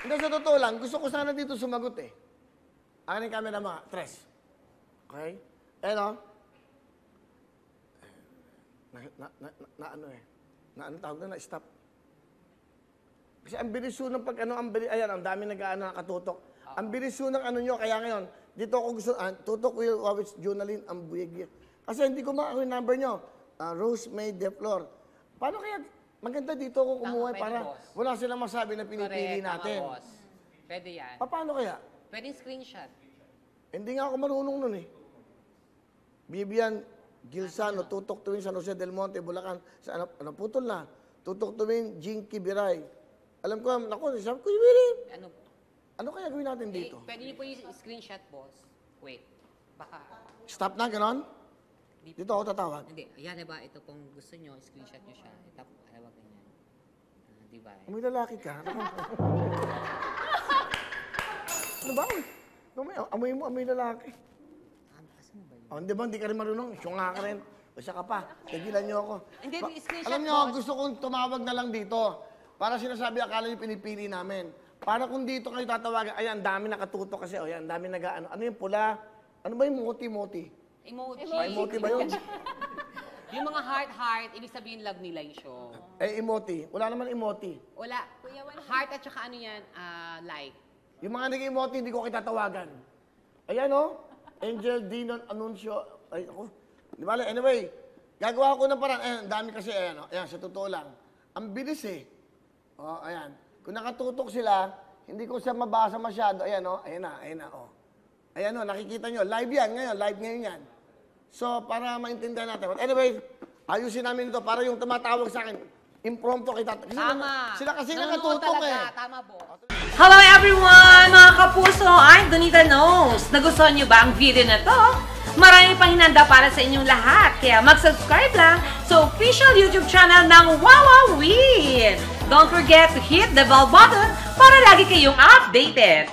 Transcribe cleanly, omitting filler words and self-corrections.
Hindi, sa totoo lang, gusto ko sana dito sumagot eh. Akin yung camera mga, tres. Okay? Ano? Ano eh. Ano tawag na, na-stop. Kasi ang bilis yun ng pag ano, ayan, ang dami nag-ano, nakatutok. Ang bilis yun ng ano nyo, kaya ngayon, dito ako gusto, tutok Will Wawits, Junalyn, Ambuyegi. Kasi hindi ko makakuha yung number nyo. Rose May Deflor. Paano kaya, maganda dito ako kumuha para wala silang masabi na pinipili natin. Tama, boss. Pwede yan. Paano kaya? Pwedeng screenshot. Hindi nga ako marunong nun eh. Bibian Gilsano, tutok tuwing San Jose del Monte, Bulacan. Sa ano putol na. Tutok tuwing Jinky Biray. Alam ko, naku, sabi ko, Willie. Ano kaya gawin natin dito? Pwede niyo po yung screenshot, boss. Wait. Baka. Stop na, ganon? Dito ako tatawag. Hindi. Yan, diba? Ito kung gusto niyo, screenshot niyo siya. Tap, alawa ganyan. Diba? May lalaki ka. Ano ba? Amoy mo, amoy lalaki. Asan ba yun? Hindi ba, hindi ka rin marunong. Syunga ka rin. Basta ka pa. Tigilan niyo ako. Hindi, screenshot, alam niyo, boss. gusto kong tumawag na lang dito. Para sinasabi, akala niyo pinipili namin. Para kung dito kayo tatawagan, ayan, dami nakatutok kasi, ayan, dami nag-ano. Ano yung pula? Ano ba yung moti-moti? Emoji. May emoji ba yun? Yung mga heart-heart, ibig sabihin love nila yung show. Eh, emoji. Wala naman emoji. Wala. Heart at saka ano yan, like. Yung mga nag-emoji, hindi ko kitatawagan. Ayan, oh. Angel Dinon Anuncio. Ay, ako. Di ba? Anyway, gagawa ko ng parang, ayan, dami kasi, ayan, oh. Ayan, sa totoo lang. Ang bilis eh. Oh, ayan. Kung nakatutok sila, hindi ko siya mabasa masyado. Ayan, oh. Ayan na, oh. Ayan, oh, nakikita nyo. Live yan, live ngayon yan. So, para maintindihan natin. But anyway, ayusin namin ito para yung tumatawag sa akin, impromptu kita. Kasi Tama. Sila kasi Nanonood nakatutok talaga. eh. Tama, boss. Hello everyone! Mga kapuso, I'm Donita Knows. Nagustuhan niyo ba ang video na to? Marami pang hinanda para sa inyong lahat. Kaya mag-subscribe lang sa official YouTube channel ng Wowowin. Don't forget to hit the bell button para lagi kayong updated.